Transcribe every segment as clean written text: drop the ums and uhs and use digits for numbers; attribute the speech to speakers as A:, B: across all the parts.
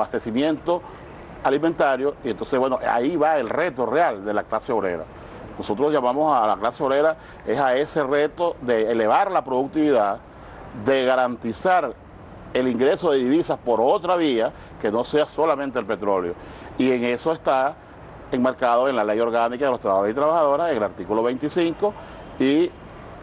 A: abastecimiento alimentario, y entonces, bueno, ahí va el reto real de la clase obrera. Nosotros llamamos a la clase obrera es a ese reto de elevar la productividad, de garantizar el ingreso de divisas por otra vía, que no sea solamente el petróleo. Y en eso está enmarcado en la Ley Orgánica de los Trabajadores y Trabajadoras, en el artículo 25, y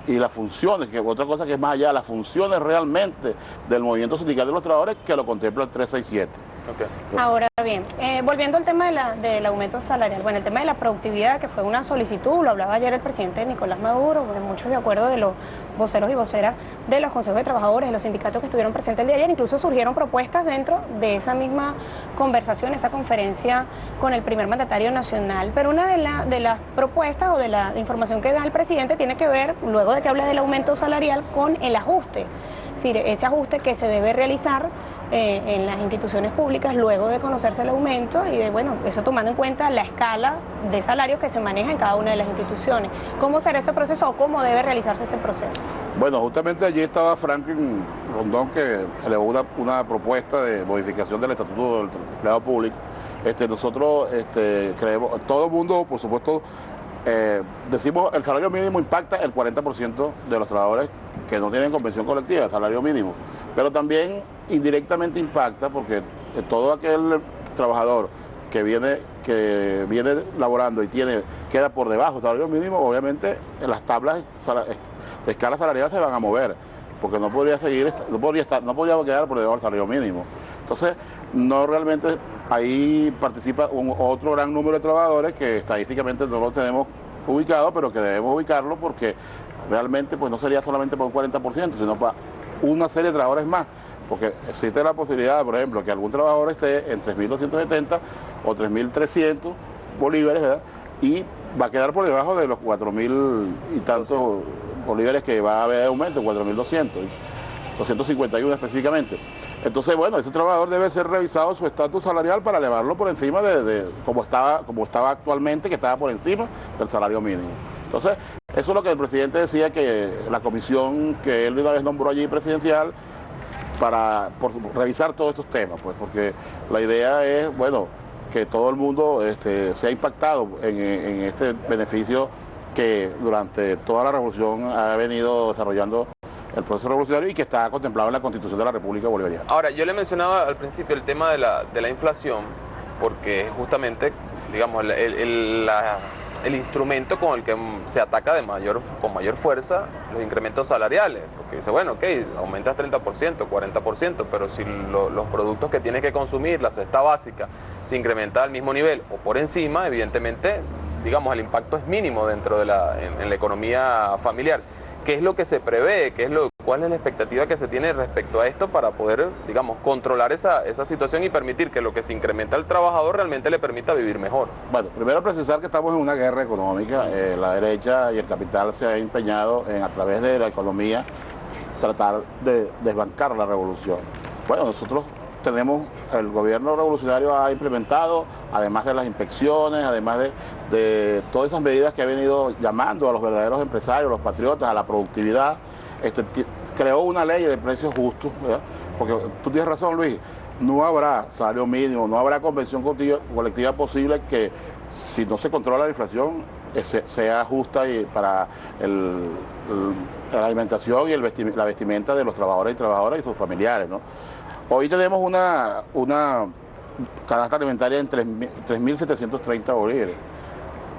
A: las funciones, que otra cosa que es más allá, las funciones realmente del movimiento sindical de los trabajadores, que lo contempla el 367.
B: Okay. Ahora bien, volviendo al tema del aumento salarial, bueno, el tema de la productividad, que fue una solicitud, lo hablaba ayer el presidente Nicolás Maduro, muchos de acuerdo de los voceros y voceras de los consejos de trabajadores, de los sindicatos que estuvieron presentes el día de ayer, incluso surgieron propuestas dentro de esa misma conversación, esa conferencia con el primer mandatario nacional, pero una de las propuestas o de la información que da el presidente tiene que ver, luego de que habla del aumento salarial, con el ajuste, es decir, ese ajuste que se debe realizar en las instituciones públicas luego de conocerse el aumento y de, bueno, eso tomando en cuenta la escala de salarios que se maneja en cada una de las instituciones. ¿Cómo será ese proceso o cómo debe realizarse ese proceso?
A: Bueno, justamente allí estaba Franklin Rondón, que elevó una propuesta de modificación del Estatuto del Empleado Público. Nosotros creemos, todo el mundo, por supuesto, decimos el salario mínimo impacta el 40% de los trabajadores que no tienen convención colectiva, el salario mínimo, pero también indirectamente impacta porque todo aquel trabajador que viene laborando y queda por debajo del salario mínimo, obviamente las tablas de escala salarial se van a mover, porque no podría quedar por debajo del salario mínimo. Entonces, no realmente ahí participa otro gran número de trabajadores que estadísticamente no lo tenemos ubicado, pero que debemos ubicarlo porque realmente pues no sería solamente para un 40%, sino para una serie de trabajadores más, porque existe la posibilidad, por ejemplo, que algún trabajador esté en 3.270 o 3.300 bolívares, ¿verdad? Y va a quedar por debajo de los 4.000 y tantos bolívares que va a haber aumento, 4.200, 251 específicamente. Entonces, bueno, ese trabajador debe ser revisado su estatus salarial para elevarlo por encima de como estaba actualmente, que estaba por encima del salario mínimo. Entonces, eso es lo que el presidente decía, que la comisión que él de una vez nombró allí presidencial por revisar todos estos temas, pues, porque la idea es, bueno, que todo el mundo sea impactado en este beneficio que durante toda la revolución ha venido desarrollando el proceso revolucionario y que está contemplado en la Constitución de la República Bolivariana.
C: Ahora, yo le mencionaba al principio el tema de la inflación, porque justamente, digamos, el instrumento con el que se ataca con mayor fuerza los incrementos salariales, porque dice, bueno, ok, aumentas 30%, 40%, pero si los productos que tienes que consumir, la cesta básica, se incrementa al mismo nivel o por encima, evidentemente, digamos, el impacto es mínimo en la economía familiar. ¿Qué es lo que se prevé? ¿Cuál es la expectativa que se tiene respecto a esto para poder, digamos, controlar esa situación y permitir que lo que se incrementa al trabajador realmente le permita vivir mejor?
A: Bueno, primero precisar que estamos en una guerra económica. La derecha y el capital se han empeñado en, a través de la economía, tratar de desbancar la revolución. Bueno, nosotros el gobierno revolucionario ha implementado, además de las inspecciones, además de todas esas medidas que ha venido llamando a los verdaderos empresarios, los patriotas, a la productividad, creó una ley de precios justos, ¿verdad? Porque tú tienes razón, Luis, no habrá salario mínimo, no habrá convención colectiva posible que, si no se controla la inflación, sea justa para la alimentación y la vestimenta de los trabajadores y trabajadoras y sus familiares, ¿no? Hoy tenemos una canasta alimentaria en 3.730 bolívares.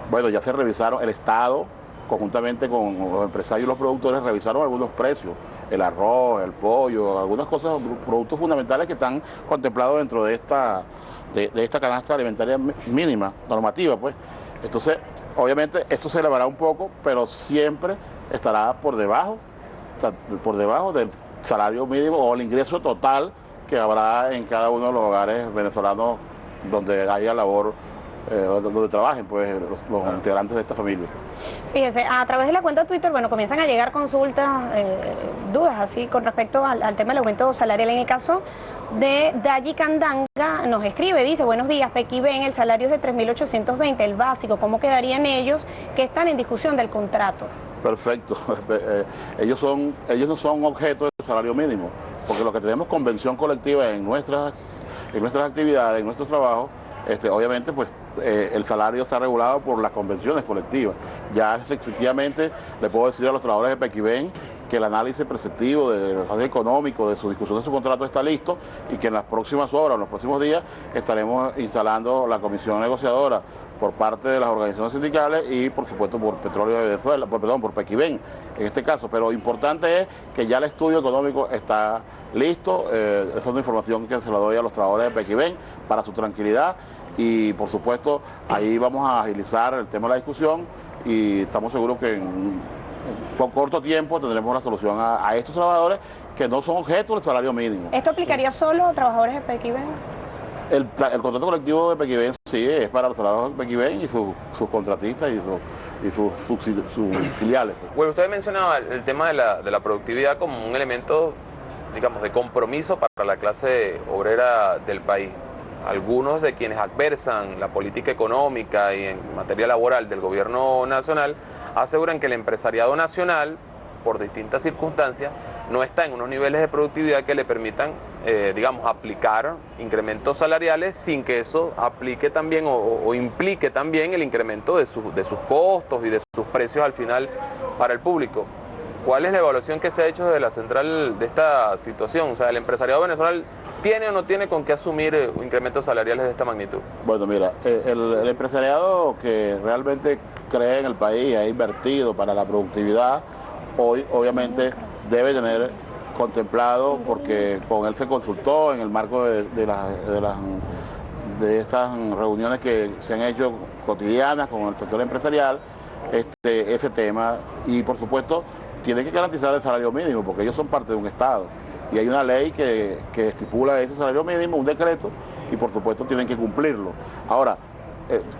A: Bueno, ya se revisaron, el Estado, conjuntamente con los empresarios y los productores, revisaron algunos precios, el arroz, el pollo, algunas cosas, productos fundamentales que están contemplados dentro de esta canasta alimentaria mínima, normativa, pues. Entonces, obviamente, esto se elevará un poco, pero siempre estará por debajo del salario mínimo o el ingreso total que habrá en cada uno de los hogares venezolanos donde haya labor, donde trabajen pues los integrantes de esta familia.
B: Fíjese, a través de la cuenta de Twitter, bueno, comienzan a llegar consultas, dudas así con respecto al tema del aumento salarial. En el caso de Dayi Candanga, nos escribe, dice, buenos días, PEQIBEN, el salario es de 3.820, el básico, ¿cómo quedarían ellos que están en discusión del contrato?
A: Perfecto, ellos no son objeto del salario mínimo, porque lo que tenemos convención colectiva en nuestras en nuestras actividades, en nuestros trabajos, obviamente pues el salario está regulado por las convenciones colectivas. Ya efectivamente le puedo decir a los trabajadores de Pequibén que el análisis preceptivo del análisis económico de su discusión de su contrato está listo y que en las próximas horas, en los próximos días, estaremos instalando la comisión negociadora por parte de las organizaciones sindicales y por supuesto por Petróleo de Venezuela, por Pequibén en este caso. Pero importante es que ya el estudio económico está listo, esa es una información que se la doy a los trabajadores de Pequibén para su tranquilidad y por supuesto ahí vamos a agilizar el tema de la discusión y estamos seguros que en corto tiempo tendremos la solución a estos trabajadores que no son objeto del salario mínimo.
B: ¿Esto aplicaría solo a trabajadores de Pequibén?
A: El contrato colectivo de Pequibén sí es para los trabajadores de Pequibén y sus contratistas y sus filiales.
C: Bueno, usted mencionaba el tema de la productividad como un elemento, digamos, de compromiso para la clase obrera del país. Algunos de quienes adversan la política económica y en materia laboral del gobierno nacional aseguran que el empresariado nacional, por distintas circunstancias, no está en unos niveles de productividad que le permitan, digamos, aplicar incrementos salariales sin que eso aplique también o implique también el incremento de sus costos y de sus precios al final para el público. ¿Cuál es la evaluación que se ha hecho desde la central de esta situación? O sea, ¿el empresariado venezolano tiene o no tiene con qué asumir incrementos salariales de esta magnitud?
A: Bueno, mira, el empresariado que realmente cree en el país y ha invertido para la productividad, hoy obviamente debe tener contemplado, porque con él se consultó en el marco de estas reuniones que se han hecho cotidianas con el sector empresarial, ese tema, y por supuesto tiene que garantizar el salario mínimo porque ellos son parte de un Estado y hay una ley que estipula ese salario mínimo, un decreto, y por supuesto tienen que cumplirlo. Ahora,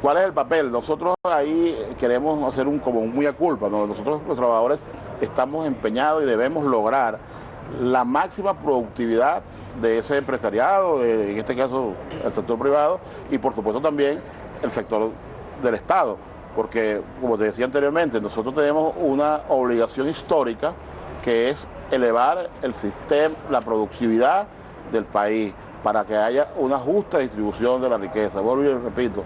A: ¿cuál es el papel? Nosotros ahí queremos hacer como un mea culpa, ¿no? Nosotros los trabajadores estamos empeñados y debemos lograr la máxima productividad de ese empresariado, en este caso el sector privado y por supuesto también el sector del Estado. Porque, como te decía anteriormente, nosotros tenemos una obligación histórica que es elevar el sistema, la productividad del país para que haya una justa distribución de la riqueza. Vuelvo y repito,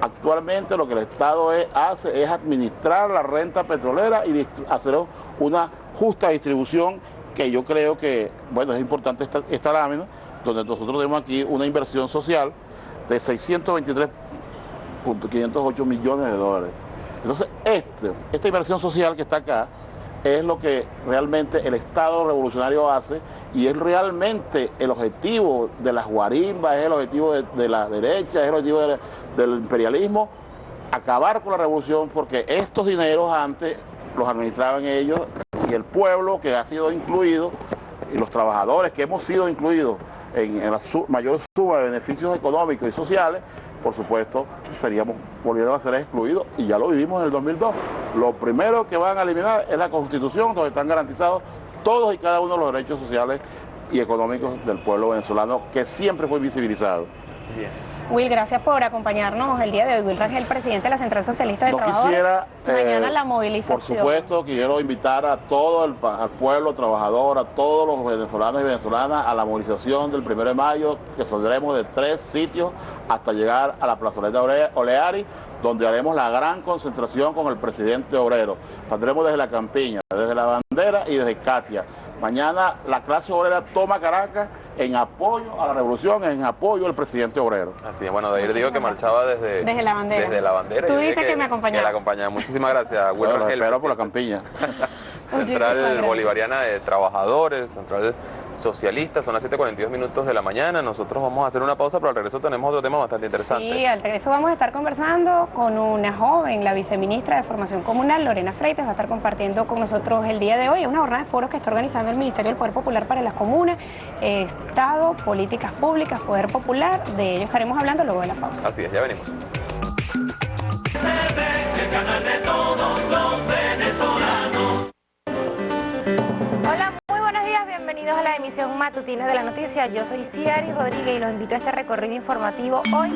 A: actualmente lo que el Estado hace es administrar la renta petrolera y hacer una justa distribución que yo creo que, bueno, es importante esta lámina, donde nosotros tenemos aquí una inversión social de 623.508 millones de dólares. Entonces, esta inversión social que está acá es lo que realmente el Estado revolucionario hace y es realmente el objetivo de las guarimbas, es el objetivo de la derecha, es el objetivo del imperialismo, acabar con la revolución, porque estos dineros antes los administraban ellos y el pueblo que ha sido incluido y los trabajadores que hemos sido incluidos en la mayor suma de beneficios económicos y sociales, por supuesto, volvieron a ser excluidos y ya lo vivimos en el 2002. Lo primero que van a eliminar es la Constitución, donde están garantizados todos y cada uno de los derechos sociales y económicos del pueblo venezolano, que siempre fue visibilizado.
C: Bien.
B: Will, gracias por acompañarnos el día de hoy. Will Rangel, presidente de la Central Socialista de Trabajadores. Mañana la movilización.
A: Por supuesto, quiero invitar a todo al pueblo trabajador, a todos los venezolanos y venezolanas a la movilización del 1 de mayo, que saldremos de 3 sitios hasta llegar a la plazoleta Oleari, donde haremos la gran concentración con el presidente obrero. Saldremos desde la Campiña, desde la Bandera y desde Katia. Mañana la clase obrera toma Caracas en apoyo a la revolución, en apoyo al presidente obrero.
C: Así es, bueno, de ayer digo que marchaba desde la bandera. Desde la bandera.
B: Tú dijiste que me acompañaba.
C: Que la acompañaba. Muchísimas gracias, Will
A: Bueno,
C: Rangel,
A: espero por la Campiña.
C: Central Bolivariana de Trabajadores, Central Socialista, son las 7:42 de la mañana. Nosotros vamos a hacer una pausa, pero al regreso tenemos otro tema bastante interesante.
B: Sí, al regreso vamos a estar conversando con una joven, la viceministra de Formación Comunal, Lorena Freites, va a estar compartiendo con nosotros el día de hoy una jornada de foros que está organizando el Ministerio del Poder Popular para las Comunas, Estado, Políticas Públicas, Poder Popular. De ello estaremos hablando luego de la pausa.
C: Así es, ya venimos.
D: El canal de todos los venezolanos.
E: Hola, muy buenos días, bienvenidos a la emisión matutina de la noticia. Yo soy Ciari Rodríguez y los invito a este recorrido informativo hoy